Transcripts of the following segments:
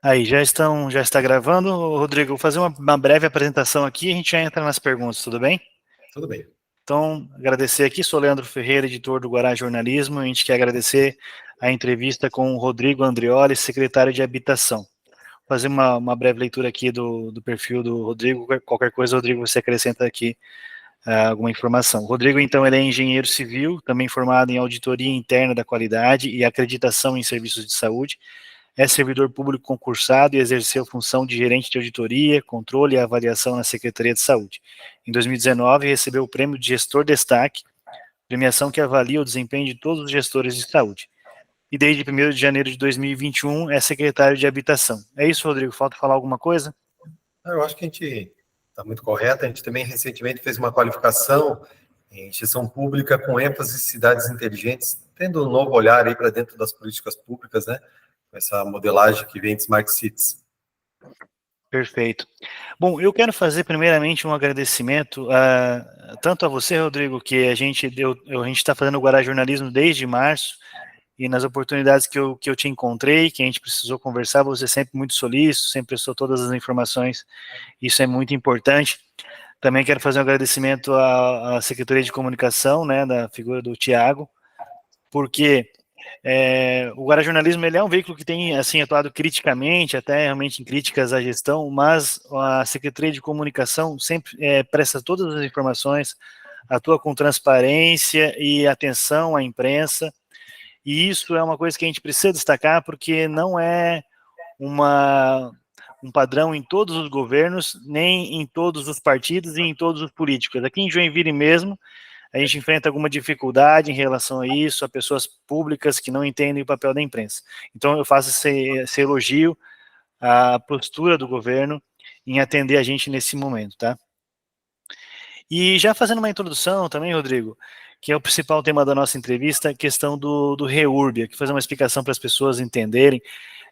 Aí, já está gravando. Rodrigo, vou fazer uma breve apresentação aqui e a gente já entra nas perguntas, tudo bem? Tudo bem. Então, agradecer aqui, sou Leandro Ferreira, editor do Guará Jornalismo, e a gente quer agradecer a entrevista com o Rodrigo Andrioli, secretário de Habitação. Vou fazer uma breve leitura aqui do perfil do Rodrigo, qualquer coisa, Rodrigo, você acrescenta aqui alguma informação. O Rodrigo, então, ele é engenheiro civil, também formado em auditoria interna da qualidade e acreditação em serviços de saúde, é servidor público concursado e exerceu função de gerente de auditoria, controle e avaliação na Secretaria de Saúde. Em 2019, recebeu o prêmio de Gestor Destaque, premiação que avalia o desempenho de todos os gestores de saúde. E desde 1º de janeiro de 2021 é secretário de Habitação. É isso, Rodrigo? Falta falar alguma coisa? Eu acho que a gente está muito correto. A gente também recentemente fez uma qualificação em gestão pública com ênfase em cidades inteligentes, tendo um novo olhar aí para dentro das políticas públicas, né? Essa modelagem que vem de Smart Cities. Perfeito. Bom, eu quero fazer primeiramente um agradecimento tanto a você, Rodrigo, que a gente está fazendo o Guará Jornalismo desde março, e nas oportunidades que eu te encontrei, que a gente precisou conversar, você sempre muito solícito, sempre prestou todas as informações, isso é muito importante. Também quero fazer um agradecimento à Secretaria de Comunicação, né, da figura do Tiago, porque o Guará Jornalismo ele é um veículo que tem assim atuado criticamente, até realmente em críticas à gestão, mas a Secretaria de Comunicação sempre presta todas as informações, atua com transparência e atenção à imprensa, e isso é uma coisa que a gente precisa destacar, porque não é um padrão em todos os governos, nem em todos os partidos e em todos os políticos. Aqui em Joinville mesmo, a gente enfrenta alguma dificuldade em relação a isso, a pessoas públicas que não entendem o papel da imprensa. Então eu faço esse elogio à postura do governo em atender a gente nesse momento, tá? E já fazendo uma introdução também, Rodrigo, que é o principal tema da nossa entrevista, a questão do REURB, aqui fazer uma explicação para as pessoas entenderem.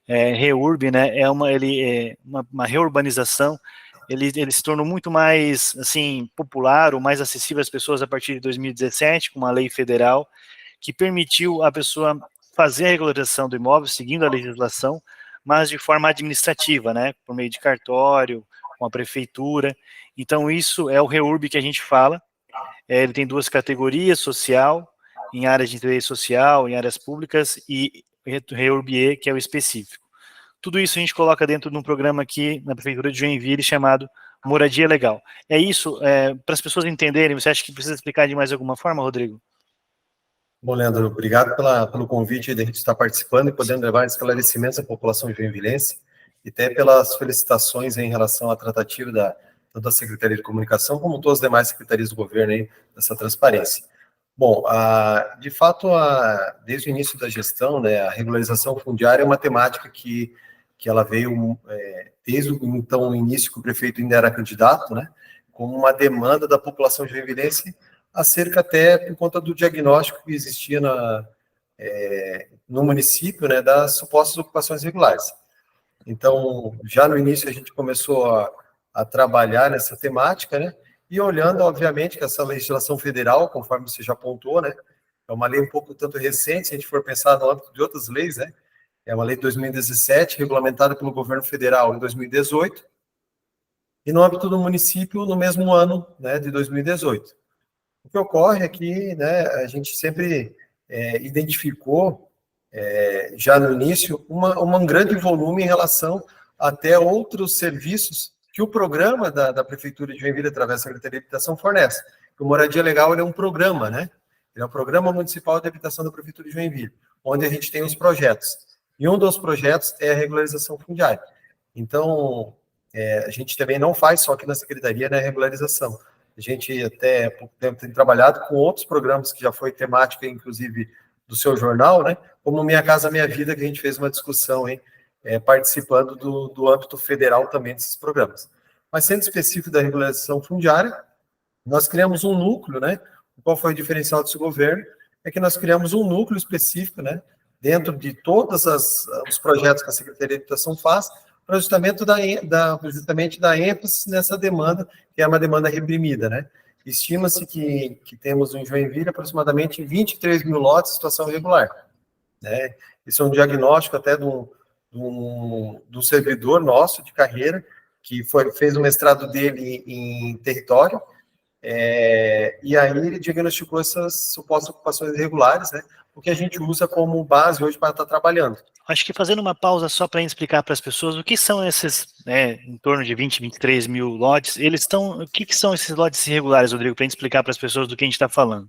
REURB, né, é uma reurbanização, ele se tornou muito mais assim popular, ou mais acessível às pessoas a partir de 2017, com uma lei federal que permitiu a pessoa fazer a regularização do imóvel seguindo a legislação, mas de forma administrativa, né, por meio de cartório, com a prefeitura. Então isso é o REURB que a gente fala. Ele tem duas categorias: social, em áreas de interesse social, em áreas públicas, e REURB-E, que é o específico. Tudo isso a gente coloca dentro de um programa aqui na Prefeitura de Joinville chamado Moradia Legal. É isso, para as pessoas entenderem. Você acha que precisa explicar de mais alguma forma, Rodrigo? Bom, Leandro, obrigado pelo convite de a gente estar participando e podendo levar esclarecimentos à população joinvilense, e até pelas felicitações em relação à tratativa tanto da Secretaria de Comunicação como todas as demais secretarias do governo aí, dessa transparência. Bom, de fato, desde o início da gestão, né, a regularização fundiária é uma temática que ela veio desde o início que o prefeito ainda era candidato, né, como uma demanda da população joinvilense, acerca até por conta do diagnóstico que existia no município, né, das supostas ocupações irregulares. Então, já no início a gente começou a trabalhar nessa temática, né, e olhando, obviamente, que essa legislação federal, conforme você já apontou, né, é uma lei um pouco tanto recente, se a gente for pensar no âmbito de outras leis, né, é uma lei de 2017, regulamentada pelo governo federal em 2018, e no âmbito do município no mesmo ano, né, de 2018. O que ocorre é que, né, a gente sempre identificou, já no início, um grande volume em relação até outros serviços que o programa da Prefeitura de Joinville, através da Secretaria de Habitação, fornece. O Moradia Legal ele é um programa, né? Ele é um programa municipal de habitação da Prefeitura de Joinville, onde a gente tem os projetos. E um dos projetos é a regularização fundiária. Então, a gente também não faz só aqui na Secretaria, né, a regularização. A gente até há pouco tempo tem trabalhado com outros programas que já foi temática, inclusive, do seu jornal, né? Como Minha Casa Minha Vida, que a gente fez uma discussão, hein, participando do âmbito federal também desses programas. Mas sendo específico da regularização fundiária, nós criamos um núcleo, né? Qual foi o diferencial desse governo? É que nós criamos um núcleo específico, né? Dentro de todos os projetos que a Secretaria de Habitação faz, para justamente dar ênfase nessa demanda, que é uma demanda reprimida, né? Estima-se que temos em Joinville aproximadamente 23 mil lotes em situação irregular, né? Isso é um diagnóstico até do servidor nosso de carreira, que fez o mestrado dele em território, e aí ele diagnosticou essas supostas ocupações irregulares, né, o que a gente usa como base hoje para estar trabalhando. Acho que fazendo uma pausa só para explicar para as pessoas o que são esses, em torno de 20, 23 mil lotes, o que são esses lotes irregulares, Rodrigo, para explicar para as pessoas do que a gente está falando?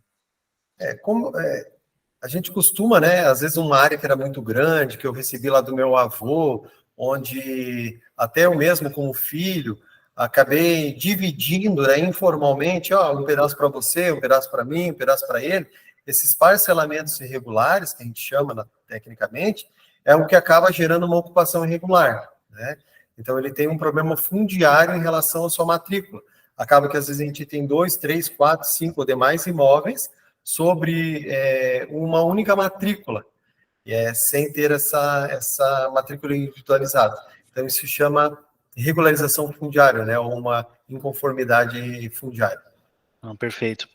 A gente costuma, né, às vezes uma área que era muito grande, que eu recebi lá do meu avô, onde até eu mesmo como filho, acabei dividindo, né, informalmente, um pedaço para você, um pedaço para mim, um pedaço para ele. Esses parcelamentos irregulares, que a gente chama tecnicamente, é o que acaba gerando uma ocupação irregular, né? Então ele tem um problema fundiário em relação à sua matrícula. Acaba que às vezes a gente tem 2, 3, 4, 5 ou demais imóveis sobre uma única matrícula, sem ter essa matrícula individualizada. Então, isso se chama regularização fundiária, né, ou uma inconformidade fundiária. Perfeito.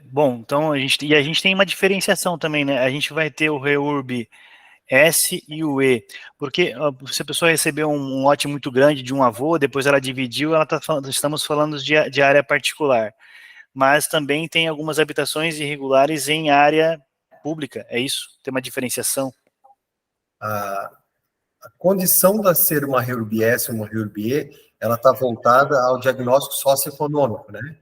Bom, então a gente tem uma diferenciação também, né? A gente vai ter o REURB S e o E, porque se a pessoa recebeu um lote muito grande de um avô, depois ela dividiu, estamos falando de área particular. Mas também tem algumas habitações irregulares em área pública, é isso? Tem uma diferenciação? A condição de ser uma REURB-S ou uma REURB-E, ela está voltada ao diagnóstico socioeconômico, né?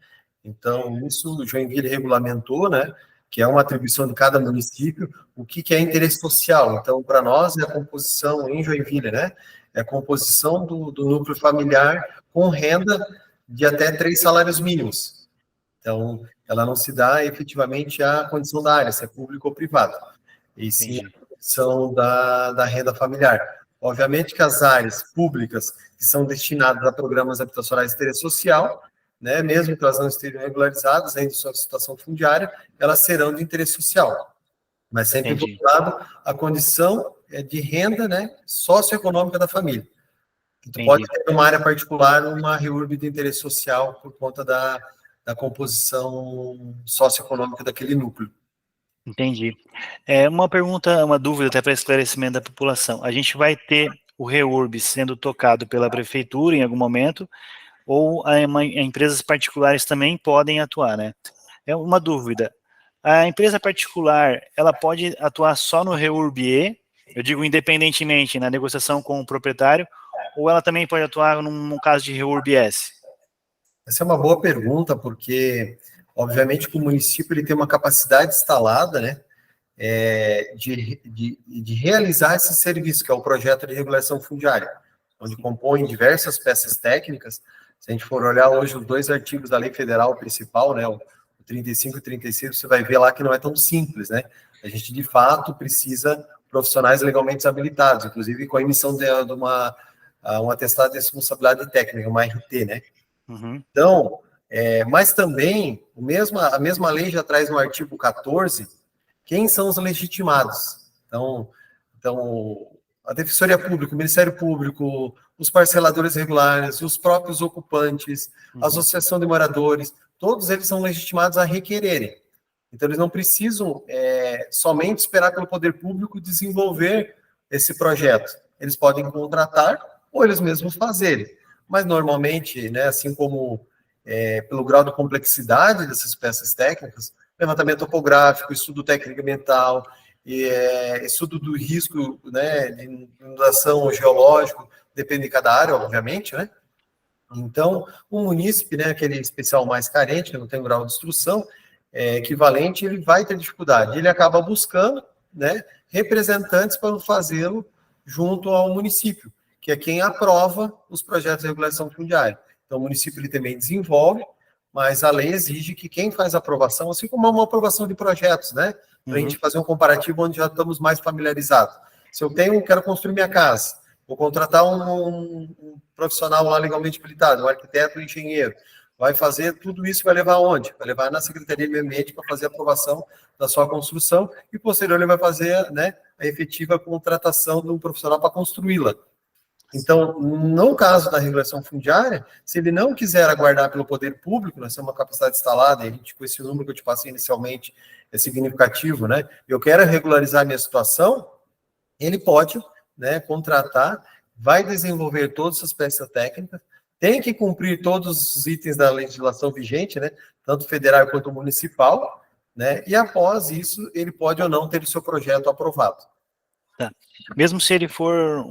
Então, isso o Joinville regulamentou, né? Que é uma atribuição de cada município, o que é interesse social. Então, para nós, é a composição em Joinville, né? É a composição do núcleo familiar com renda de até 3 salários mínimos. Então, ela não se dá efetivamente à condição da área, se é público ou privado, e sim a condição da renda familiar. Obviamente que as áreas públicas que são destinadas a programas habitacionais de interesse social, né, mesmo que elas não estejam regularizadas ainda em sua situação fundiária, elas serão de interesse social, mas sempre voltado à condição de renda, né, socioeconômica da família. Então, pode ter uma área particular uma REURB de interesse social por conta da composição socioeconômica daquele núcleo. Entendi. Uma dúvida até para esclarecimento da população. A gente vai ter o REURB sendo tocado pela prefeitura em algum momento, ou empresas particulares também podem atuar, né? É uma dúvida. A empresa particular, ela pode atuar só no REURB-E, eu digo independentemente, na negociação com o proprietário, ou ela também pode atuar num caso de REURB-S? Essa é uma boa pergunta, porque, obviamente, que o município ele tem uma capacidade instalada, né, de realizar esse serviço, que é o projeto de regulação fundiária, onde compõe diversas peças técnicas. Se a gente for olhar hoje os 2 artigos da lei federal principal, né, o 35 e 36, você vai ver lá que não é tão simples, né? A gente, de fato, precisa profissionais legalmente habilitados, inclusive com a emissão de um atestado de responsabilidade técnica, uma RT, né? Uhum. Então, mas também, a mesma lei já traz no artigo 14, quem são os legitimados. Então a Defensoria Pública, o Ministério Público, os parceladores regulares, os próprios ocupantes, a Associação de Moradores, todos eles são legitimados a requererem. Então, eles não precisam somente esperar pelo poder público desenvolver esse projeto. Eles podem contratar ou eles mesmos fazerem. Mas, normalmente, né, assim como pelo grau de complexidade dessas peças técnicas, levantamento topográfico, estudo técnico ambiental, estudo do risco, né, de inundação geológico, depende de cada área, obviamente, né? Então, o munícipe, né, aquele especial mais carente, que não tem grau de instrução equivalente, ele vai ter dificuldade. Ele acaba buscando, né, representantes para fazê-lo junto ao município, que é quem aprova os projetos de regulação fundiária. Então, o município ele também desenvolve, mas a lei exige que quem faz a aprovação, assim como uma aprovação de projetos, né, para a gente fazer um comparativo onde já estamos mais familiarizados. Se eu quero construir minha casa, vou contratar um profissional lá legalmente habilitado, um arquiteto, um engenheiro, vai fazer tudo isso, vai levar aonde? Vai levar na Secretaria de Meio Ambiente para fazer a aprovação da sua construção e, posterior, ele vai fazer, né, a efetiva contratação de um profissional para construí-la. Então, no caso da regulação fundiária, se ele não quiser aguardar pelo poder público, nós temos uma capacidade instalada, e a gente, com esse número que eu te passei inicialmente, é significativo, né? Eu quero regularizar a minha situação, ele pode né, contratar, vai desenvolver todas as peças técnicas, tem que cumprir todos os itens da legislação vigente, né, tanto federal quanto municipal, né, e após isso, ele pode ou não ter o seu projeto aprovado. Tá. Mesmo se ele for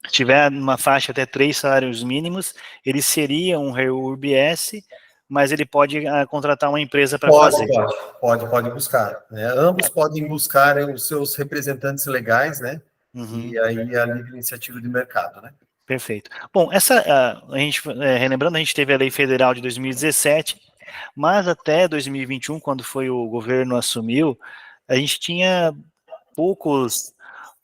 tiver uma faixa até 3 salários mínimos, ele seria um REURB-S, mas ele pode contratar uma empresa para fazer. Pode buscar, né? Ambos podem buscar os seus representantes legais, né? E aí a livre iniciativa de mercado, né? Perfeito. Bom, a gente, relembrando, a gente teve a Lei Federal de 2017, mas até 2021, quando foi o governo assumiu, a gente tinha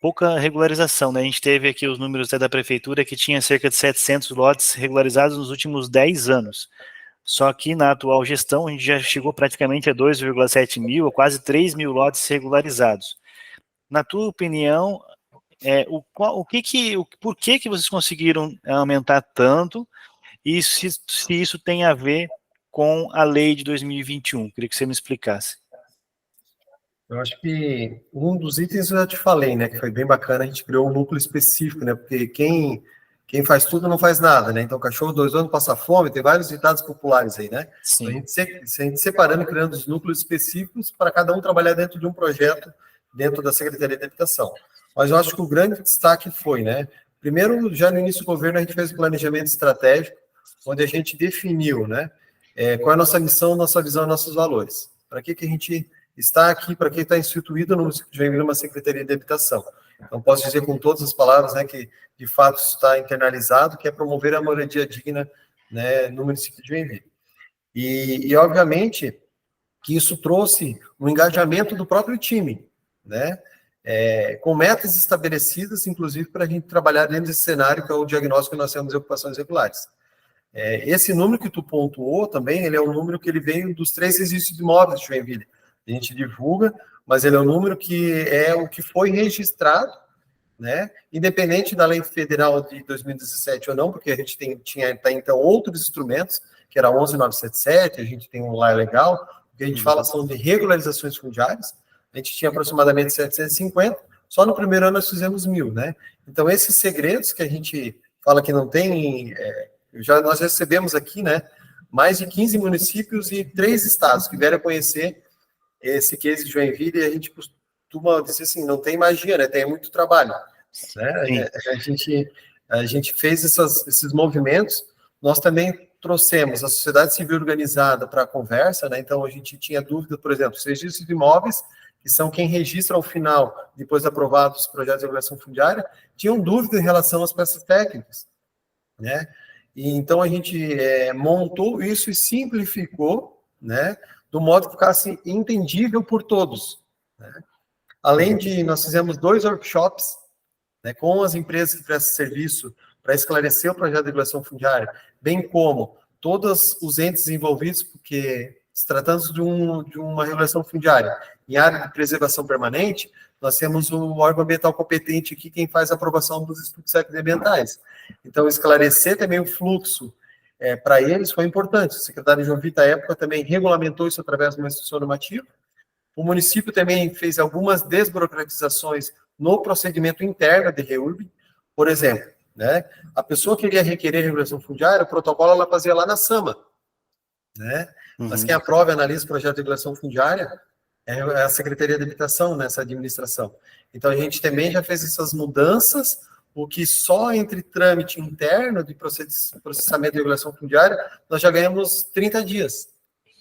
pouca regularização, né? A gente teve aqui os números da prefeitura que tinha cerca de 700 lotes regularizados nos últimos 10 anos. Só que na atual gestão a gente já chegou praticamente a 2,7 mil, quase 3 mil lotes regularizados. Na tua opinião, por que vocês conseguiram aumentar tanto e se isso tem a ver com a lei de 2021? Queria que você me explicasse. Eu acho que um dos itens eu já te falei, né, que foi bem bacana, a gente criou um núcleo específico, né, porque quem faz tudo não faz nada, né, então cachorro 2 anos passa fome, tem vários ditados populares aí, né. Sim. Então, a gente separando e criando os núcleos específicos para cada um trabalhar dentro de um projeto dentro da Secretaria de Habitação. Mas eu acho que o grande destaque foi, né, primeiro, já no início do governo, a gente fez um planejamento estratégico, onde a gente definiu, né, qual é a nossa missão, nossa visão, nossos valores. Para que a gente está aqui, para quem está instituído no município de Joinville uma Secretaria de Habitação. Então, posso dizer com todas as palavras, né, que de fato está internalizado, que é promover a moradia digna, né, no município de Joinville. E obviamente, que isso trouxe um engajamento do próprio time, né, com metas estabelecidas, inclusive, para a gente trabalhar dentro desse cenário, que é o diagnóstico que nós temos de ocupações regulares. Esse número que tu pontuou também, ele é um número que ele veio dos 3 registros de imóveis de Joinville. A gente divulga, mas ele é um número que é o que foi registrado, né? Independente da lei federal de 2017 ou não, porque a gente tinha até então outros instrumentos, que era 11977, a gente tem um lar legal, o que a gente fala são de regularizações fundiárias, a gente tinha aproximadamente 750, só no primeiro ano nós fizemos 1.000, né? Então, esses segredos que a gente fala que não tem, nós recebemos aqui, né, mais de 15 municípios e 3 estados que vieram conhecer esse case de Joinville, e a gente costuma dizer assim, não tem magia, né? Tem muito trabalho, né? A gente fez esses movimentos, nós também trouxemos a sociedade civil organizada para a conversa, né? Então a gente tinha dúvida, por exemplo, os registros de imóveis, que são quem registra ao final, depois de aprovados os projetos de regulação fundiária, tinham dúvida em relação às peças técnicas, né? E então a gente montou isso e simplificou, né? Do modo que ficasse entendível por todos, né? Além de, nós fizemos 2 workshops, né, com as empresas que prestam serviço para esclarecer o projeto de regulação fundiária, bem como todos os entes envolvidos, porque se tratando de uma regulação fundiária em área de preservação permanente, nós temos o órgão ambiental competente aqui, quem faz a aprovação dos estudos ambientais. Então, esclarecer também o fluxo para eles foi importante. O secretário João Vitor, à época, também regulamentou isso através de uma instrução normativa. O município também fez algumas desburocratizações no procedimento interno de REURB. Por exemplo, né, a pessoa que iria requerer regulação fundiária, o protocolo ela fazia lá na SAMA, né? Mas quem aprova e analisa o projeto de regulação fundiária é a Secretaria de Habitação nessa administração. Então, a gente também já fez essas mudanças, o que só entre trâmite interno de processamento de regulação fundiária, nós já ganhamos 30 dias.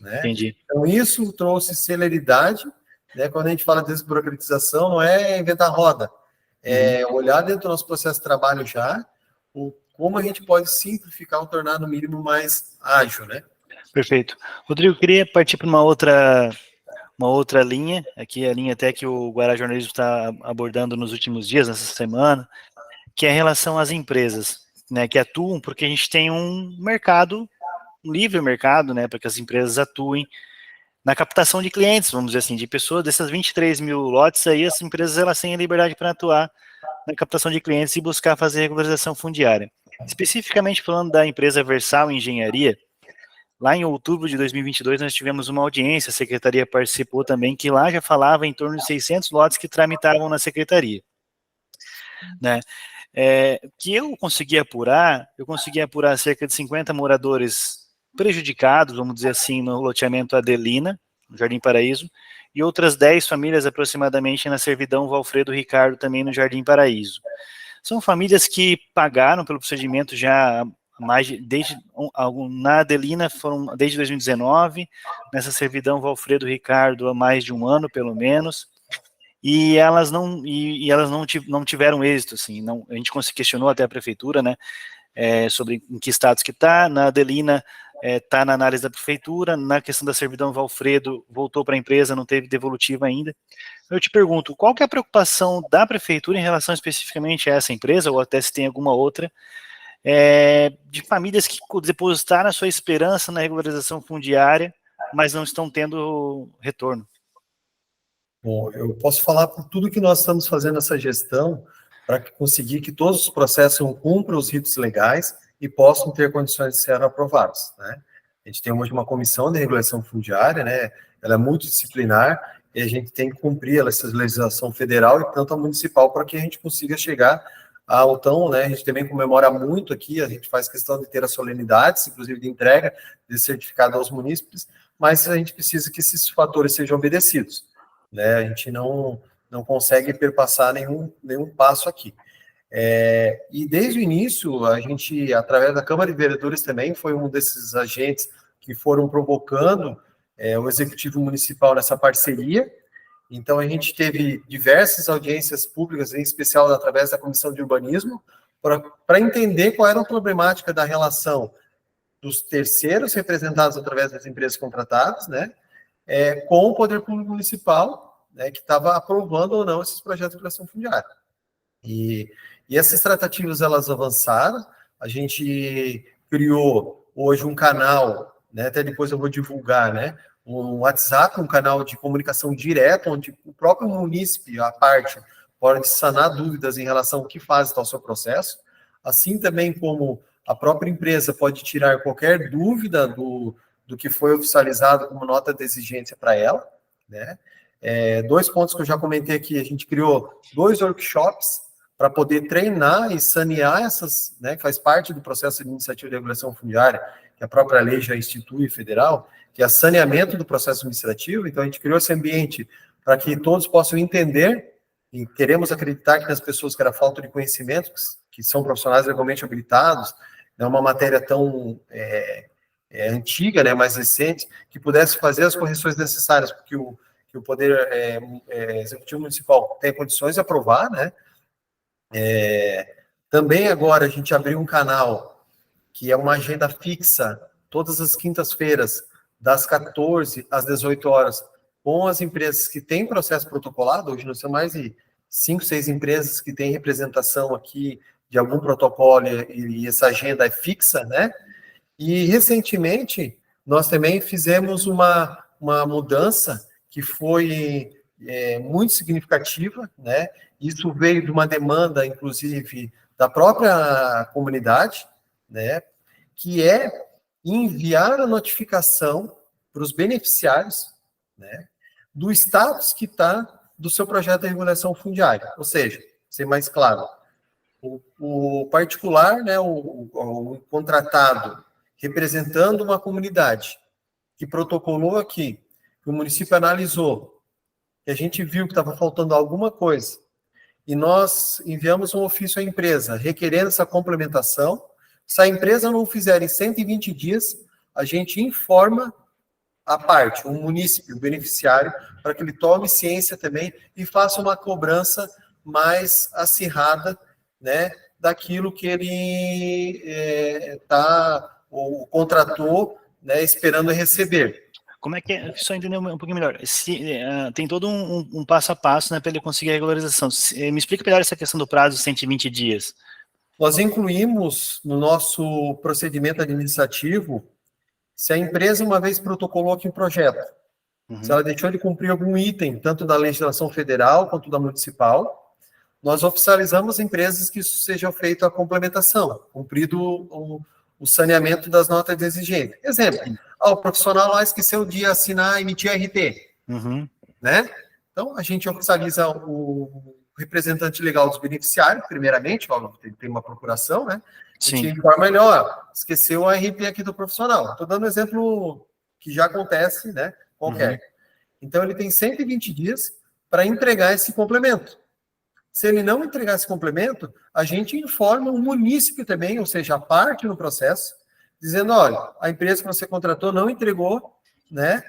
Né? Entendi. Então, isso trouxe celeridade, né? Quando a gente fala de desburocratização, não é inventar roda, é olhar dentro do nosso processo de trabalho já, como a gente pode simplificar ou tornar no mínimo mais ágil, né? Perfeito. Rodrigo, eu queria partir para uma outra linha, aqui a linha até que o Guará Jornalismo está abordando nos últimos dias, nessa semana, que é em relação às empresas, né, que atuam, porque a gente tem um livre mercado, né, para que as empresas atuem na captação de clientes, vamos dizer assim, de pessoas, dessas 23 mil lotes aí, as empresas elas têm a liberdade para atuar na captação de clientes e buscar fazer regularização fundiária. Especificamente falando da empresa Versal Engenharia, lá em outubro de 2022 nós tivemos uma audiência, a secretaria participou também, que lá já falava em torno de 600 lotes que tramitavam na secretaria. né? Que eu consegui apurar cerca de 50 moradores prejudicados, vamos dizer assim, no loteamento Adelina, no Jardim Paraíso, e outras 10 famílias aproximadamente na servidão Valfredo Ricardo, também no Jardim Paraíso. São famílias que pagaram pelo procedimento já na Adelina foram desde 2019, nessa servidão Valfredo Ricardo há mais de um ano, pelo menos, e elas não tiveram êxito, assim, a gente questionou até a prefeitura, né, sobre em que status que está. Na Adelina está na análise da prefeitura, na questão da servidão Valfredo voltou para a empresa, não teve devolutiva ainda. Eu te pergunto, qual que é a preocupação da prefeitura em relação especificamente a essa empresa, ou até se tem alguma outra, de famílias que depositaram a sua esperança na regularização fundiária, mas não estão tendo retorno? Bom, eu posso falar por tudo que nós estamos fazendo essa gestão para conseguir que todos os processos cumpram os ritos legais e possam ter condições de ser aprovados, né? A gente tem hoje uma comissão de regulação fundiária, né? Ela é multidisciplinar e a gente tem que cumprir essa legislação federal e tanto a municipal para que a gente consiga chegar ao tão, né? A gente também comemora muito aqui, a gente faz questão de ter as solenidades, inclusive de entrega de certificado aos munícipes, mas a gente precisa que esses fatores sejam obedecidos, né? A gente não consegue perpassar nenhum passo aqui. E desde o início, a gente, através da Câmara de Vereadores também, foi um desses agentes que foram provocando o Executivo Municipal nessa parceria. Então, a gente teve diversas audiências públicas, em especial através da Comissão de Urbanismo, para entender qual era a problemática da relação dos terceiros representados através das empresas contratadas, né, com o Poder Público Municipal, né, que estava aprovando ou não esses projetos de regulação fundiária. E essas tratativas, elas avançaram, a gente criou hoje um canal, né, até depois eu vou divulgar, né, um WhatsApp, um canal de comunicação direta, onde o próprio munícipe, a parte, pode sanar dúvidas em relação ao que faz tal seu processo, assim também como a própria empresa pode tirar qualquer dúvida do que foi oficializado como nota de exigência para ela, né. 2 pontos que eu já comentei aqui, a gente criou 2 workshops para poder treinar e sanear essas, né, que faz parte do processo de iniciativa de regulação fundiária, que a própria lei já institui federal, que é saneamento do processo administrativo. Então, a gente criou esse ambiente para que todos possam entender, e queremos acreditar que nas pessoas que era falta de conhecimento, que são profissionais legalmente habilitados, não é uma matéria tão antiga, né, mais recente, que pudesse fazer as correções necessárias, porque o Poder Executivo Municipal tem condições de aprovar, né. Também agora a gente abriu um canal que é uma agenda fixa, todas as quintas-feiras, das 14 às 18 horas, com as empresas que têm processo protocolado. Hoje nós temos mais de 5, 6 empresas que têm representação aqui de algum protocolo e essa agenda é fixa, né? E recentemente nós também fizemos uma mudança que foi muito significativa, né? Isso veio de uma demanda, inclusive, da própria comunidade, né? Que é enviar a notificação para os beneficiários, né, do status que está do seu projeto de regulação fundiária. Ou seja, ser mais claro, o particular, né, o contratado, representando uma comunidade, que protocolou aqui, que o município analisou, que a gente viu que estava faltando alguma coisa, e nós enviamos um ofício à empresa requerendo essa complementação. Se a empresa não fizer em 120 dias, a gente informa a parte, o munícipe, o beneficiário, para que ele tome ciência também e faça uma cobrança mais acirrada, né, daquilo que ele ou contratou, né, esperando receber. Como é que é? Só entender um pouquinho melhor. Tem todo um passo a passo, né, para ele conseguir a regularização. Me explica melhor essa questão do prazo de 120 dias. Nós incluímos no nosso procedimento administrativo, se a empresa uma vez protocolou aqui um projeto, se ela deixou de cumprir algum item, tanto da legislação federal quanto da municipal, nós oficializamos empresas que isso seja feito a complementação, cumprido o saneamento das notas de exigência. Exemplo, o profissional lá esqueceu de assinar, emitir RT, né? Então, a gente oficializa o representante legal dos beneficiários, primeiramente, ó, tem uma procuração, né? A gente Sim. informa ele, ó, esqueceu o RP aqui do profissional. Estou dando um exemplo que já acontece, né? Qualquer. Então, ele tem 120 dias para entregar esse complemento. Se ele não entregar esse complemento, a gente informa o munícipe também, ou seja, a parte no processo, dizendo, olha, a empresa que você contratou não entregou, né,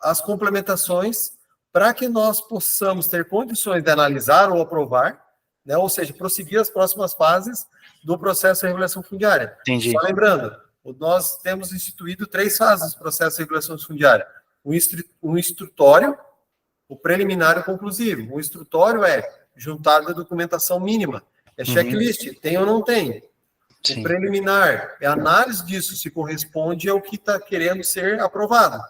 as complementações para que nós possamos ter condições de analisar ou aprovar, né, ou seja, prosseguir as próximas fases do processo de regulação fundiária. Entendi. Só lembrando, nós temos instituído 3 fases do processo de regulação fundiária. O instrutório, o preliminar e o conclusivo. O instrutório é juntar da documentação mínima, é checklist, tem ou não tem. Sim. O preliminar é análise disso, se corresponde ao que está querendo ser aprovado.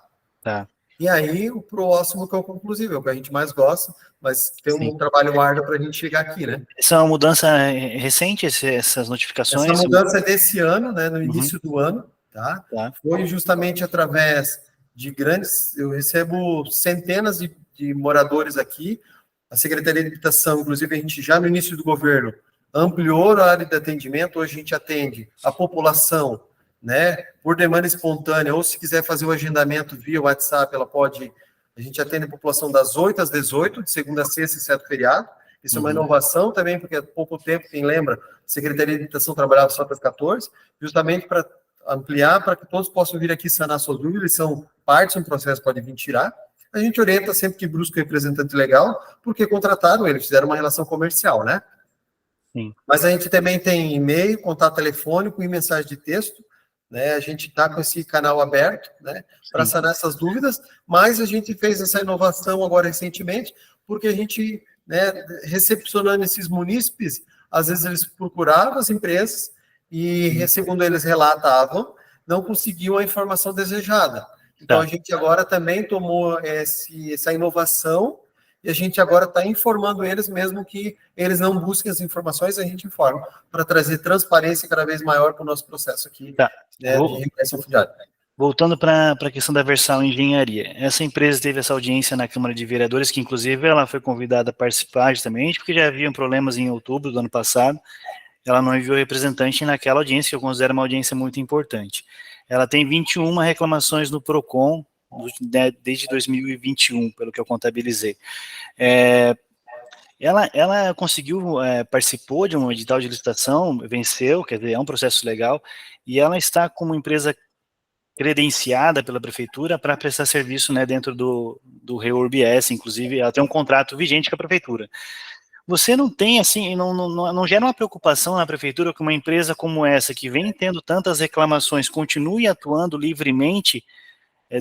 Tá. E aí, o próximo que é o conclusivo, é o que a gente mais gosta, mas tem um trabalho árduo para a gente chegar aqui, né? Essa é uma mudança recente, essas notificações? Essa mudança é desse ano, né, no início do ano, tá? Foi justamente através de grandes... Eu recebo centenas de moradores aqui, a Secretaria de Habitação, inclusive, a gente já no início do governo ampliou a área de atendimento, hoje a gente atende a população, né, por demanda espontânea, ou se quiser fazer o agendamento via WhatsApp, a gente atende a população das 8 às 18, de segunda a sexta, exceto feriado. Isso é uma inovação também, porque há pouco tempo, quem lembra, a Secretaria de Habitação trabalhava só até as 14, justamente para ampliar, para que todos possam vir aqui sanar suas dúvidas, são partes do processo, pode vir tirar. A gente orienta sempre que busca um representante legal, porque contrataram ele, fizeram uma relação comercial, né? Sim. Mas a gente também tem e-mail, contato telefônico e mensagem de texto, né? A gente está com esse canal aberto, né, para sanar essas dúvidas, mas a gente fez essa inovação agora recentemente, porque a gente, né, recepcionando esses munícipes, às vezes eles procuravam as empresas e, segundo eles relatavam, não conseguiam a informação desejada. Então, a gente agora também tomou essa inovação e a gente agora está informando eles, mesmo que eles não busquem as informações, a gente informa, para trazer transparência cada vez maior para o nosso processo aqui, né, de regulação fundiária. Voltando para a questão da Versal Engenharia, essa empresa teve essa audiência na Câmara de Vereadores, que inclusive ela foi convidada a participar justamente, porque já haviam problemas em outubro do ano passado, ela não enviou representante naquela audiência, que eu considero uma audiência muito importante. Ela tem 21 reclamações no PROCON, desde 2021, pelo que eu contabilizei. Ela conseguiu, participou de um edital de licitação, venceu, quer dizer, é um processo legal, e ela está como empresa credenciada pela prefeitura para prestar serviço, né, dentro do REURB-S, inclusive, ela tem um contrato vigente com a prefeitura. Você não tem, assim, não gera uma preocupação na prefeitura que uma empresa como essa, que vem tendo tantas reclamações, continue atuando livremente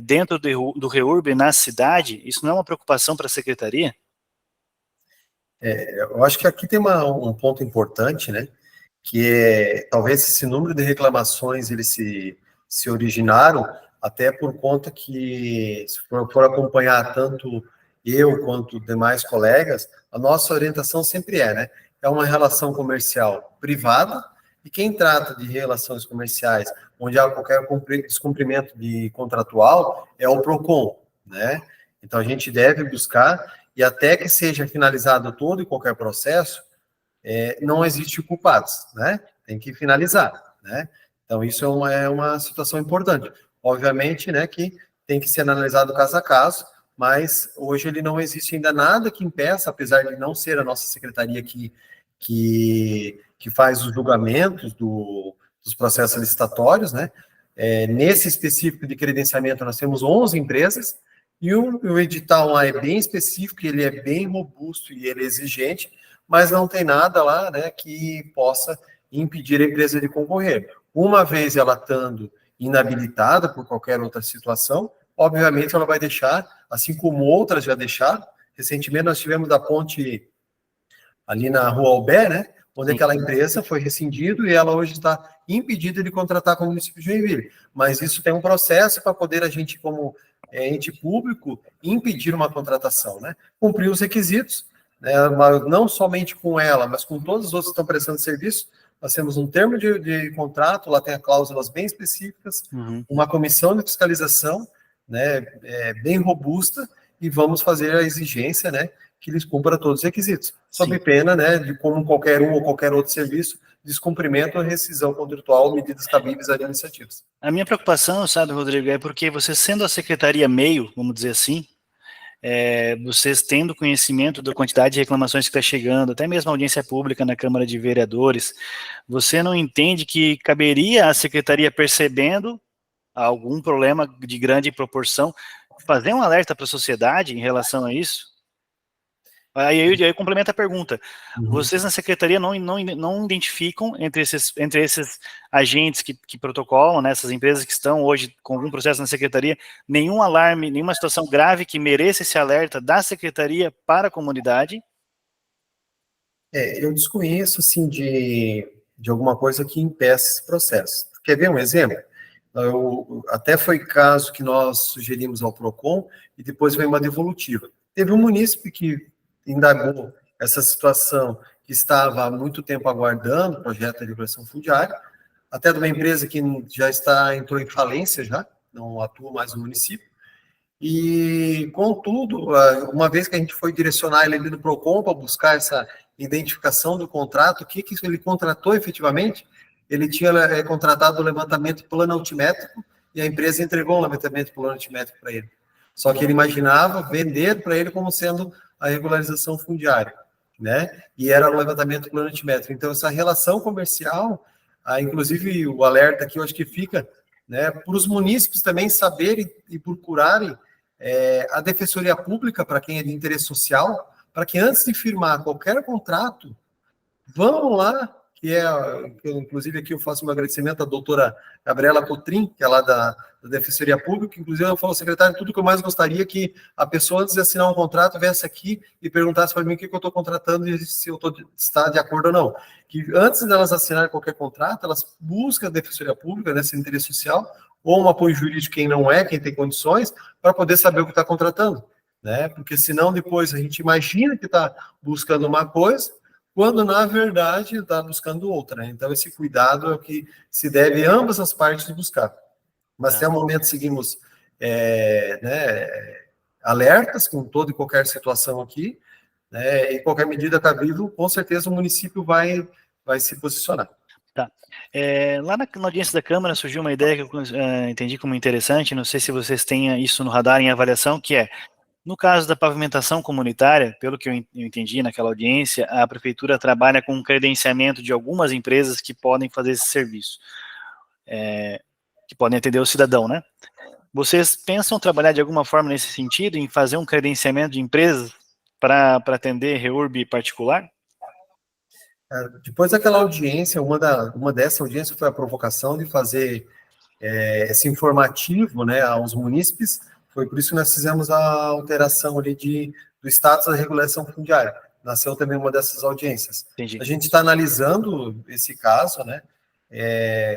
dentro do REURB na cidade? Isso não é uma preocupação para a secretaria? Eu acho que aqui tem um ponto importante, né, que é, talvez esse número de reclamações, eles se originaram até por conta que, se for acompanhar tanto eu quanto demais colegas, a nossa orientação sempre né, é uma relação comercial privada, e quem trata de relações comerciais, onde há qualquer descumprimento de contratual, é o PROCON, né? Então, a gente deve buscar, e até que seja finalizado todo e qualquer processo, não existe culpados, né? Tem que finalizar, né? Então, isso é uma situação importante. Obviamente, né, que tem que ser analisado caso a caso, mas hoje ele não existe ainda nada que impeça, apesar de não ser a nossa secretaria que faz os julgamentos dos processos licitatórios, né? Nesse específico de credenciamento, nós temos 11 empresas, e o edital lá é bem específico, ele é bem robusto e ele é exigente, mas não tem nada lá, né, que possa impedir a empresa de concorrer. Uma vez ela estando inabilitada por qualquer outra situação, obviamente ela vai deixar, assim como outras já deixaram. Recentemente nós tivemos da ponte ali na Rua Albé, né, onde aquela empresa foi rescindida e ela hoje está impedida de contratar com o município de Joinville. Mas isso tem um processo para poder a gente, como ente público, impedir uma contratação, né? Cumprir os requisitos, né, não somente com ela, mas com todos os outros que estão prestando serviço. Nós temos um termo de contrato, lá tem cláusulas bem específicas, uma comissão de fiscalização, né, bem robusta, e vamos fazer a exigência, né, que lhes cumpra todos os requisitos, sob Sim. pena, né, de como qualquer um ou qualquer outro serviço, descumprimento ou rescisão contratual ou medidas cabíveis administrativas. A minha preocupação, sabe, Rodrigo, é porque você sendo a secretaria meio, vamos dizer assim, vocês tendo conhecimento da quantidade de reclamações que está chegando, até mesmo a audiência pública na Câmara de Vereadores, você não entende que caberia à secretaria, percebendo algum problema de grande proporção, fazer um alerta para a sociedade em relação a isso? Aí complementa a pergunta. Vocês na secretaria não identificam entre esses agentes que protocolam, né, essas empresas que estão hoje com algum processo na secretaria, nenhum alarme, nenhuma situação grave que mereça esse alerta da secretaria para a comunidade? Eu desconheço, assim, de alguma coisa que impeça esse processo. Quer ver um exemplo? Até foi caso que nós sugerimos ao PROCON e depois veio uma devolutiva. Teve um munícipe que indagou essa situação, que estava há muito tempo aguardando o projeto de regulação fundiária, até de uma empresa que já entrou em falência já, não atua mais no município, e, contudo, uma vez que a gente foi direcionar ele ali no PROCON para buscar essa identificação do contrato, o que ele contratou efetivamente, ele tinha contratado o levantamento planaltimétrico e a empresa entregou um levantamento planaltimétrico para ele. Só que ele imaginava vender para ele como sendo a regularização fundiária, né? E era o levantamento planaltimétrico. Então, essa relação comercial, inclusive o alerta aqui, eu acho que fica, né, para os munícipes também saberem e procurarem a Defensoria Pública, para quem é de interesse social, para que antes de firmar qualquer contrato, vamos lá, inclusive aqui eu faço um agradecimento à doutora Gabriela Cotrim, que é lá da Defensoria Pública, inclusive ela falou, secretário, tudo que eu mais gostaria é que a pessoa, antes de assinar um contrato, viesse aqui e perguntasse para mim o que eu estou contratando e se eu está de acordo ou não. Que antes delas assinarem qualquer contrato, elas buscam a Defensoria Pública, nesse interesse social, ou um apoio jurídico quem não é, quem tem condições, para poder saber o que está contratando, né? Porque senão depois a gente imagina que está buscando uma coisa, quando na verdade está buscando outra, né? Então esse cuidado é o que se deve ambas as partes buscar. Mas até o momento seguimos alertas com toda e qualquer situação aqui, né? E qualquer medida cabível, com certeza o município vai se posicionar. Tá. Lá na audiência da Câmara surgiu uma ideia que eu entendi como interessante, não sei se vocês têm isso no radar em avaliação, que é, no caso da pavimentação comunitária, pelo que eu entendi naquela audiência, a prefeitura trabalha com um credenciamento de algumas empresas que podem fazer esse serviço, que podem atender o cidadão, né? Vocês pensam trabalhar de alguma forma nesse sentido, em fazer um credenciamento de empresas para atender REURB particular? Depois daquela audiência, uma dessa audiência foi a provocação de fazer esse informativo, né, aos munícipes. Foi por isso que nós fizemos a alteração ali do status da regulação fundiária. Nasceu também uma dessas audiências. Entendi. A gente está analisando esse caso, né?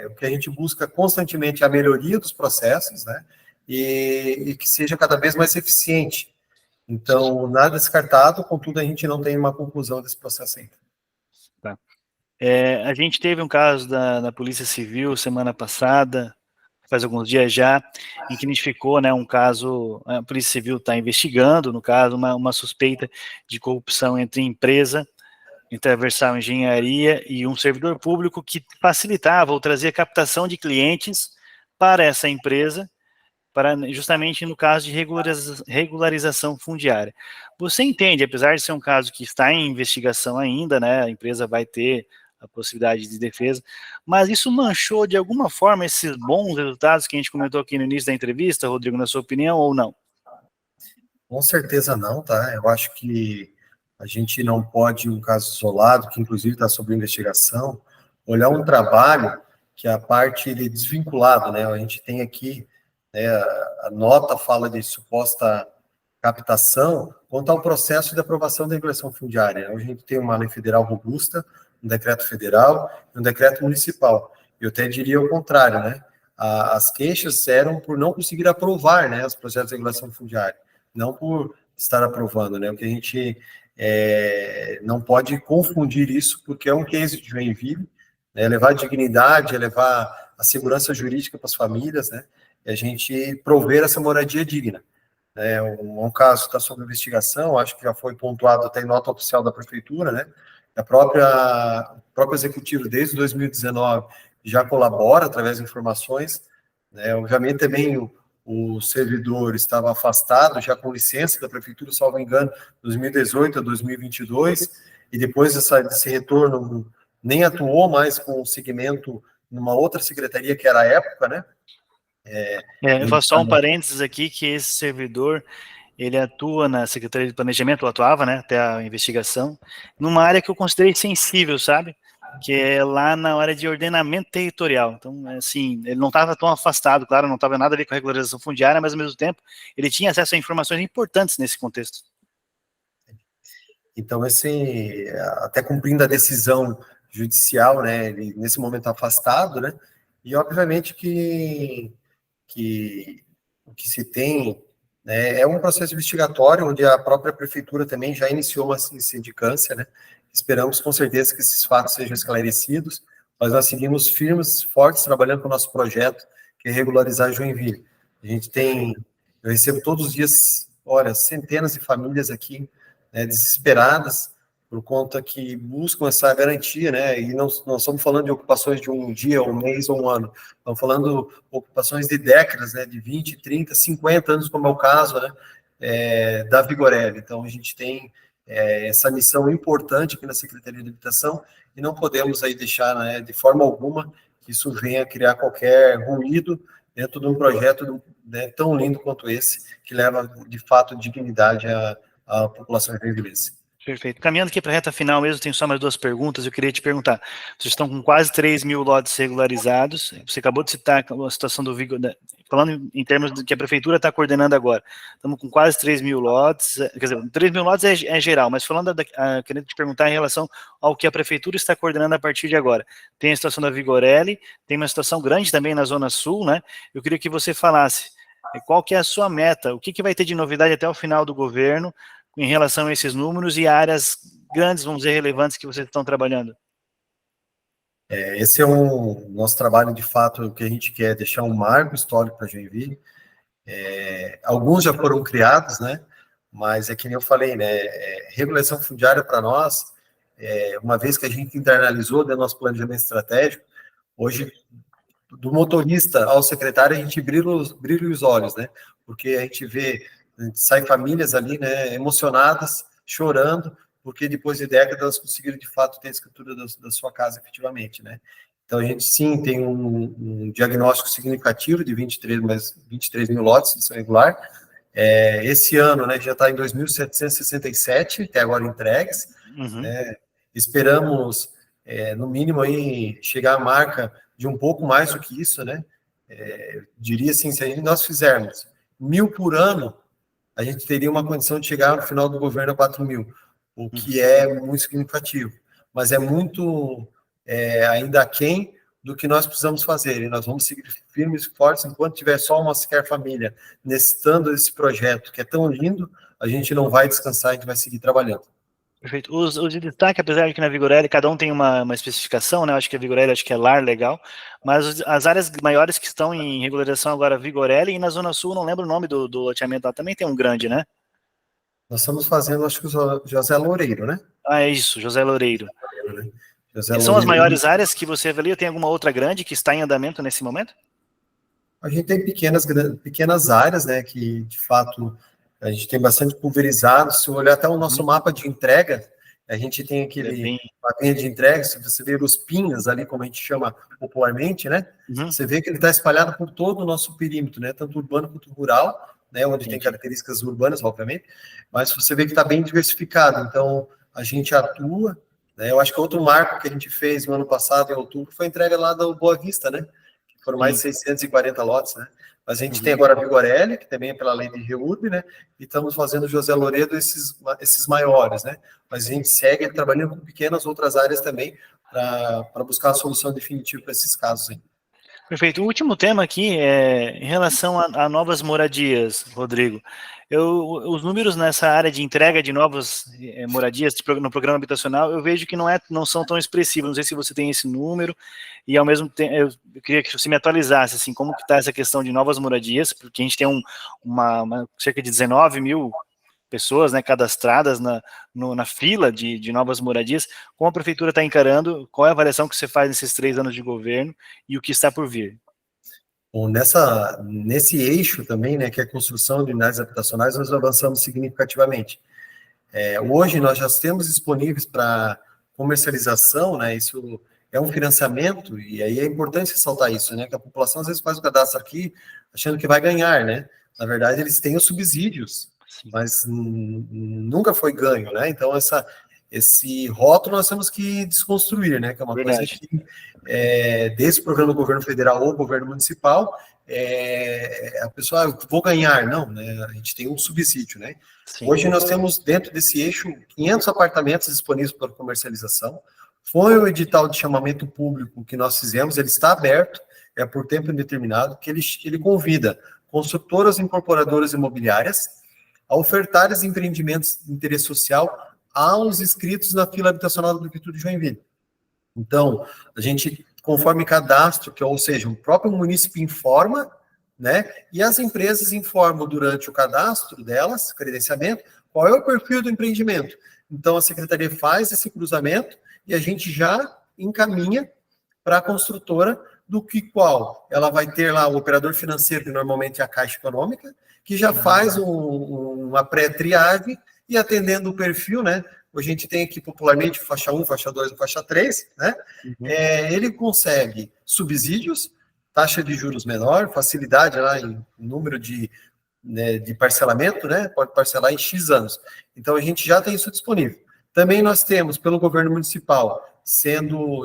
O que a gente busca constantemente é a melhoria dos processos, né? E que seja cada vez mais eficiente. Então, nada descartado, contudo, a gente não tem uma conclusão desse processo ainda. Tá. A gente teve um caso da Polícia Civil semana passada, faz alguns dias já, em que identificou, né, um caso, a Polícia Civil está investigando, no caso, uma suspeita de corrupção entre empresa, Interversal Engenharia e um servidor público que facilitava ou trazia captação de clientes para essa empresa, justamente no caso de regularização fundiária. Você entende, apesar de ser um caso que está em investigação ainda, né, a empresa vai ter a possibilidade de defesa, mas isso manchou de alguma forma esses bons resultados que a gente comentou aqui no início da entrevista, Rodrigo, na sua opinião, ou não? Com certeza não, tá? Eu acho que a gente não pode, um caso isolado, que inclusive está sob investigação, olhar um trabalho que a parte ele é desvinculado, né? A gente tem aqui, né, a nota fala de suposta captação, quanto ao processo de aprovação da regulação fundiária. Hoje a gente tem uma lei federal robusta, um decreto federal e um decreto municipal. Eu até diria o contrário, né? As queixas eram por não conseguir aprovar, né, os projetos de regulação fundiária, não por estar aprovando, né? O que a gente não pode confundir isso, porque é um case de Joinville, né? Levar dignidade, levar a segurança jurídica para as famílias, né? E a gente prover essa moradia digna. Um caso está sob investigação, acho que já foi pontuado até em nota oficial da prefeitura, né? O próprio executivo, desde 2019, já colabora através de informações, né? Obviamente, também o servidor estava afastado, já com licença da prefeitura, salvo engano, 2018 a 2022, e depois desse retorno nem atuou mais com o segmento numa outra secretaria, que era a época, né? Eu faço só um parênteses aqui, que esse servidor, ele atua na Secretaria de Planejamento, ou atuava, né, até a investigação, numa área que eu considerei sensível, sabe? Que é lá na área de ordenamento territorial. Então, assim, ele não estava tão afastado, claro, não estava nada a ver com a regularização fundiária, mas ao mesmo tempo, ele tinha acesso a informações importantes nesse contexto. Então, até cumprindo a decisão judicial, né, ele nesse momento está afastado, né, e obviamente que o que se tem, né, é um processo investigatório, onde a própria prefeitura também já iniciou uma sindicância, né, esperamos com certeza que esses fatos sejam esclarecidos, mas nós seguimos firmes, fortes, trabalhando com o nosso projeto, que é regularizar Joinville. Eu recebo todos os dias, olha, centenas de famílias aqui, né, desesperadas, por conta que buscam essa garantia, né, e não estamos falando de ocupações de um dia, um mês ou um ano, estamos falando de ocupações de décadas, né, de 20, 30, 50 anos, como é o caso, né, da Vigorelli. Então, a gente tem essa missão importante aqui na Secretaria de Habitação, e não podemos aí deixar, né, de forma alguma, que isso venha a criar qualquer ruído dentro de um projeto, né, tão lindo quanto esse, que leva, de fato, dignidade à população joinvilense. Perfeito. Caminhando aqui para a reta final mesmo, tenho só mais 2 perguntas. Eu queria te perguntar, vocês estão com quase 3 mil lotes regularizados, você acabou de citar a situação do Vigor, falando em termos do que a prefeitura está coordenando agora, estamos com quase 3 mil lotes, quer dizer, 3 mil lotes é geral, mas falando, querendo te perguntar em relação ao que a prefeitura está coordenando a partir de agora. Tem a situação da Vigorelli, tem uma situação grande também na Zona Sul, né? Eu queria que você falasse qual que é a sua meta, o que vai ter de novidade até o final do governo, em relação a esses números e áreas grandes, vamos dizer, relevantes que vocês estão trabalhando? Esse é o nosso trabalho, de fato, o que a gente quer deixar um marco histórico para Joinville. Alguns já foram criados, né? Mas é que nem eu falei, né? Regulação fundiária para nós, uma vez que a gente internalizou do nosso planejamento estratégico, hoje, do motorista ao secretário, a gente brilha os olhos, né? Porque a gente sai famílias ali, né, emocionadas, chorando, porque depois de décadas elas conseguiram, de fato, ter a escritura da sua casa, efetivamente, né? Então, a gente, sim, tem um diagnóstico significativo de 23 mil lotes de lição regular. Esse ano, né, já está em 2.767, até agora entregues. Uhum. Esperamos, no mínimo, aí, chegar à marca de um pouco mais do que isso, né? Diria assim, se nós fizermos 1.000 por ano, a gente teria uma condição de chegar no final do governo a 4 mil, o que é muito significativo, mas é muito ainda aquém do que nós precisamos fazer, e nós vamos seguir firmes e fortes, enquanto tiver só uma sequer família necessitando desse projeto, que é tão lindo, a gente não vai descansar, a gente vai seguir trabalhando. Perfeito. Os de destaque, apesar de que na Vigorelli cada um tem uma especificação, né? Acho que a Vigorelli acho que é lar legal, mas as áreas maiores que estão em regularização agora, Vigorelli, e na Zona Sul, não lembro o nome do loteamento lá, também tem um grande, né? Nós estamos fazendo, acho que o José Loureiro, né? É isso, José Loureiro. José São as Loureiro. maiores áreas que você avalia? Tem alguma outra grande que está em andamento nesse momento? A gente tem pequenas áreas, né, que, de fato, a gente tem bastante pulverizado. Se eu olhar até o nosso mapa de entrega, a gente tem aquele mapinha de entrega, se você ver os pinhas ali, como a gente chama popularmente, né, você vê que ele está espalhado por todo o nosso perímetro, né, tanto urbano quanto rural, né, onde tem características urbanas, obviamente, mas você vê que está bem diversificado. Então, a gente atua, né, eu acho que outro marco que a gente fez no ano passado, em outubro, foi a entrega lá da Boa Vista, né, foram mais de 640 lotes, né? Mas a gente tem agora a Vigorelli, que também é pela lei de REURB, né? E estamos fazendo José Loredo, esses maiores, né? Mas a gente segue trabalhando com pequenas outras áreas também para buscar a solução definitiva para esses casos aí. Perfeito. O último tema aqui é em relação a novas moradias, Rodrigo. Os números nessa área de entrega de novas moradias no programa habitacional, eu vejo que não são tão expressivos. Não sei se você tem esse número, e ao mesmo tempo eu queria que você me atualizasse, assim, como que está essa questão de novas moradias, porque a gente tem cerca de 19 mil pessoas, né, cadastradas na fila de novas moradias. Como a prefeitura está encarando? Qual é a avaliação que você faz nesses 3 anos de governo e o que está por vir? Bom, nesse eixo também, né, que é a construção de unidades habitacionais, nós avançamos significativamente. Hoje nós já temos disponíveis para comercialização, né, isso é um financiamento, e aí é importante ressaltar isso, né, que a população às vezes faz o cadastro aqui achando que vai ganhar, né, na verdade eles têm os subsídios, Sim. mas nunca foi ganho, né, então esse rótulo nós temos que desconstruir, né, que é uma Verdade. coisa que, desde o programa do governo federal ou governo municipal, a pessoa, eu vou ganhar, não, né, a gente tem um subsídio, né. Sim. Hoje nós temos dentro desse eixo 500 apartamentos disponíveis para comercialização. Foi o edital de chamamento público que nós fizemos, ele está aberto, é por tempo indeterminado, que ele convida construtoras e incorporadoras imobiliárias a ofertar os empreendimentos de interesse social aos inscritos na fila habitacional da Prefeitura de Joinville. Então, a gente, conforme cadastro, ou seja, o próprio município informa, né? E as empresas informam durante o cadastro delas, credenciamento, qual é o perfil do empreendimento. Então, a secretaria faz esse cruzamento e a gente já encaminha para a construtora qual ela vai ter lá o operador financeiro, que normalmente é a Caixa Econômica, que já faz uma pré-triagem e atendendo o perfil, né? A gente tem aqui popularmente faixa 1, faixa 2 e faixa 3, né? Ele consegue subsídios, taxa de juros menor, facilidade lá em número de parcelamento, né? Pode parcelar em X anos. Então, a gente já tem isso disponível. Também nós temos, pelo governo municipal,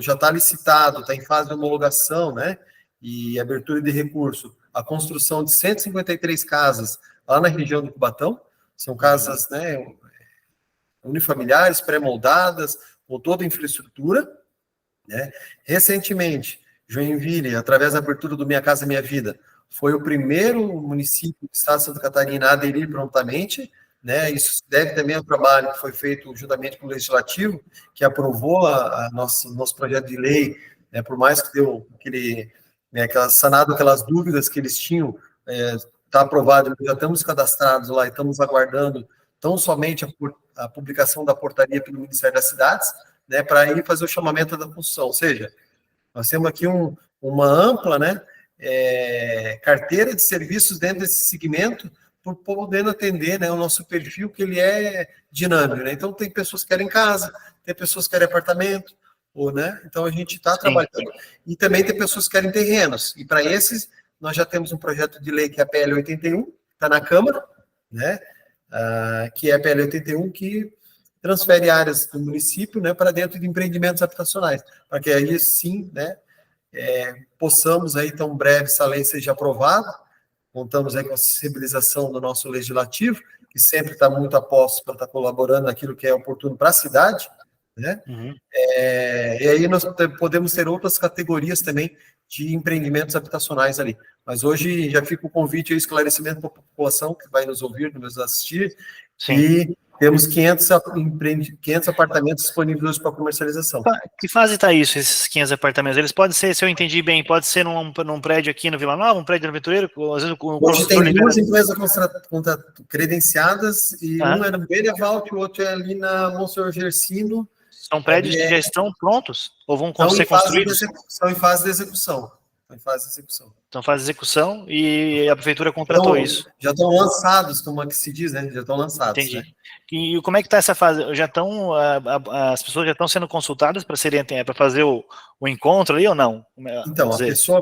já está licitado, está em fase de homologação, né? E abertura de recurso, a construção de 153 casas lá na região do Cubatão. São casas, né, unifamiliares, pré-moldadas, com toda a infraestrutura, né? Recentemente, Joinville, através da abertura do Minha Casa Minha Vida, foi o primeiro município do estado de Santa Catarina a aderir prontamente, né? Isso se deve também ao trabalho que foi feito juntamente com o Legislativo, que aprovou nosso projeto de lei, né? Por mais que deu sanado aquelas dúvidas que eles tinham, está aprovado, já estamos cadastrados lá e estamos aguardando tão somente a publicação da portaria pelo Ministério das Cidades, né, para ir fazer o chamamento da construção. Ou seja, nós temos aqui uma ampla, né, carteira de serviços dentro desse segmento, podendo atender, né, o nosso perfil, que ele é dinâmico, né? Então, tem pessoas que querem casa, tem pessoas que querem apartamento, né? Então, a gente está trabalhando. E também tem pessoas que querem terrenos. E para esses, nós já temos um projeto de lei que é a PL 81, está na Câmara, né? Que é a PL 81, que transfere áreas do município, né, para dentro de empreendimentos habitacionais, para que aí sim, né, possamos aí tão breve essa lei seja aprovada. Contamos aí com a sensibilização do nosso legislativo, que sempre está muito a posto para estar colaborando naquilo que é oportuno para a cidade, né? E aí nós podemos ter outras categorias também de empreendimentos habitacionais ali. Mas hoje já fica o convite e o esclarecimento para a população que vai nos ouvir, nos assistir, e temos 500 apartamentos disponíveis hoje para comercialização. Que fase está isso, esses 500 apartamentos? Eles podem ser, se eu entendi bem, pode ser num prédio aqui no Vila Nova, um prédio no Aventureiro? Às vezes hoje tem duas empresas credenciadas, e um é no Benevalt, o outro é ali na Monsenhor Gersino. São prédios que já estão prontos? Ou vão ser construídos? Estão em fase de execução. Estão em fase de execução e a prefeitura contratou isso. Já estão lançados, como é que se diz, né? Já estão lançados. Entendi. Né? E como é que está essa fase? As pessoas já estão sendo consultadas para fazer o encontro ali ou não? Então, a pessoa...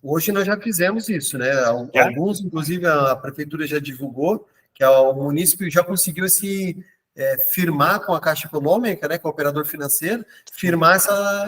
Hoje nós já fizemos isso, né? Alguns, inclusive, a prefeitura já divulgou que o município já conseguiu firmar com a Caixa Econômica, né, com o operador financeiro, firmar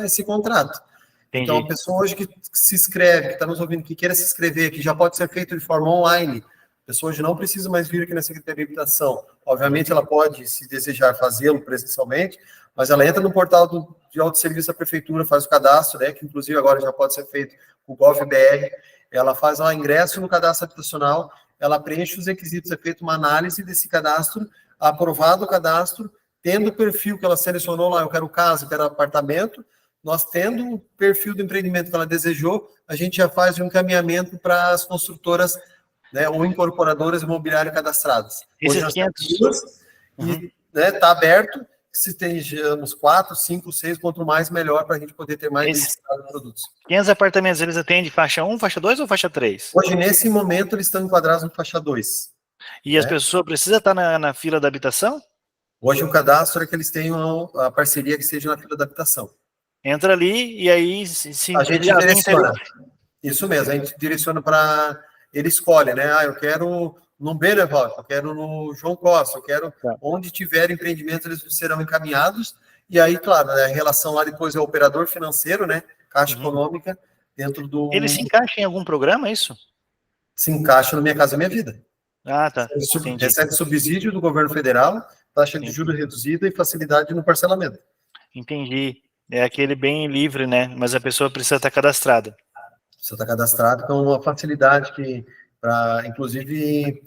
esse contrato. Entendi. Então, a pessoa hoje que se inscreve, que está nos ouvindo, que queira se inscrever, que já pode ser feito de forma online, a pessoa hoje não precisa mais vir aqui na Secretaria de Habitação. Obviamente, ela pode, se desejar, fazê-lo presencialmente, mas ela entra no portal de autosserviço da prefeitura, faz o cadastro, né, que inclusive agora já pode ser feito com o GovBR, ela faz lá ingresso no cadastro habitacional, ela preenche os requisitos, é feita uma análise desse cadastro, aprovado o cadastro, tendo o perfil que ela selecionou lá, eu quero casa, eu quero apartamento, nós tendo o perfil do empreendimento que ela desejou, a gente já faz um encaminhamento para as construtoras, né, ou incorporadoras imobiliárias cadastradas. Hoje nós temos 2 e está aberto, se tenhamos 4, 5, 6, quanto mais melhor para a gente poder ter mais de produtos. 500 apartamentos, eles atendem faixa 1, faixa 2 ou faixa 3? Hoje, nesse momento, eles estão enquadrados no faixa 2. E as pessoas precisam estar na fila da habitação? Hoje o cadastro é que eles tenham a parceria que seja na fila da habitação. Entra ali e aí se a gente direciona. Isso mesmo, a gente direciona para... Ele escolhe, né? Eu quero no Beneval, eu quero no João Costa, eu quero... Onde tiver empreendimentos, eles serão encaminhados. E aí, claro, né, a relação lá depois é o operador financeiro, né? Caixa econômica, dentro do... Ele se encaixa em algum programa, é isso? Se encaixa no Minha Casa Minha Vida. Ah, tá. Recebe subsídio do governo federal, taxa de juros reduzida e facilidade no parcelamento. Entendi. É aquele bem livre, né? Mas a pessoa precisa estar cadastrada. Precisa estar cadastrado, com uma facilidade que, para, inclusive,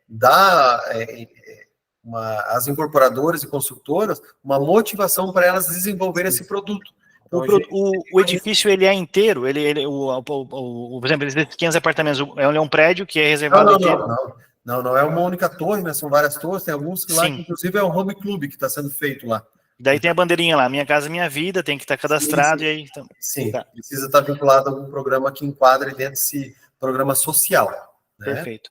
dá às incorporadoras e construtoras uma motivação para elas desenvolverem esse produto. Então, o edifício, ele é inteiro? Por exemplo, esses 500 apartamentos, ele é um prédio que é reservado inteiro? Não é uma única torre, né? São várias torres, tem alguns que lá, que, inclusive, é o home club que está sendo feito lá. Daí tem a bandeirinha lá, Minha Casa Minha Vida, tem que estar cadastrado. Sim. E aí... Então, sim, precisa estar vinculado a algum programa que enquadre dentro desse programa social. Né? Perfeito.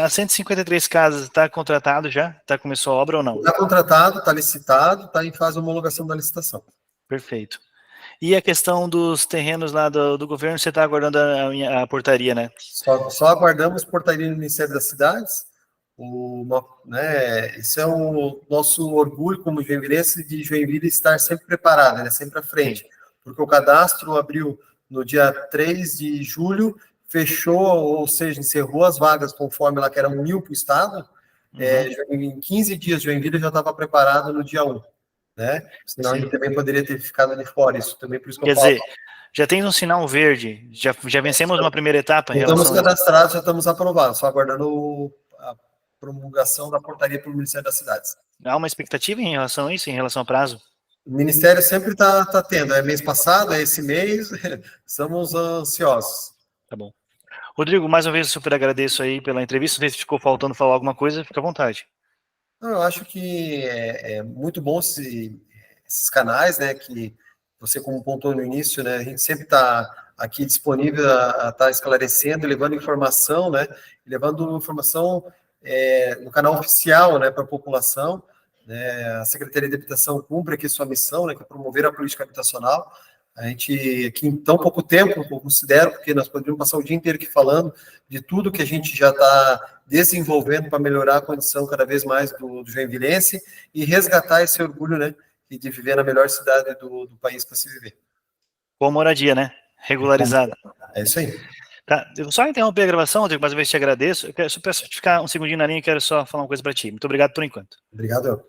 As 153 casas, está contratado já? Começou a obra ou não? Está contratado, está licitado, está em fase de homologação da licitação. Perfeito. E a questão dos terrenos lá do governo, você está aguardando a portaria, né? Só aguardamos portaria no Ministério das Cidades. Esse é o nosso orgulho como joinvilense, de Joinville estar sempre preparado, né, sempre à frente. Porque o cadastro abriu no dia 3 de julho, fechou, ou seja, encerrou as vagas conforme lá que eram 1.000 para o Estado. Em 15 dias, Joinville já estava preparado no dia 1. Né? Senão ele também poderia ter ficado ali fora. Isso também por isso que eu falo. Quer dizer, já tem um sinal verde, já vencemos uma primeira etapa. Estamos cadastrados, já estamos aprovados, só aguardando a promulgação da portaria pelo Ministério das Cidades. Há uma expectativa em relação a isso, em relação ao prazo? O Ministério sempre está tendo, é mês passado, é esse mês, estamos ansiosos. Tá bom. Rodrigo, mais uma vez eu super agradeço aí pela entrevista, não sei se ficou faltando falar alguma coisa, fica à vontade. Eu acho que é muito bom esses canais, né, que você como pontuou no início, né, a gente sempre está aqui disponível a estar esclarecendo, levando informação, né, levando informação no canal oficial, né, para a população, né, a Secretaria de Habitação cumpre aqui sua missão, né, que é promover a política habitacional. A gente, aqui em tão pouco tempo, eu considero, porque nós poderíamos passar o dia inteiro aqui falando de tudo que a gente já está desenvolvendo para melhorar a condição cada vez mais do joinvilense e resgatar esse orgulho, né, de viver na melhor cidade do país para se viver. Com moradia, né? Regularizada. É isso aí. Tá, eu vou só interromper a gravação, mais uma vez te agradeço. Eu quero só ficar um segundinho na linha e quero só falar uma coisa para ti. Muito obrigado por enquanto. Obrigado.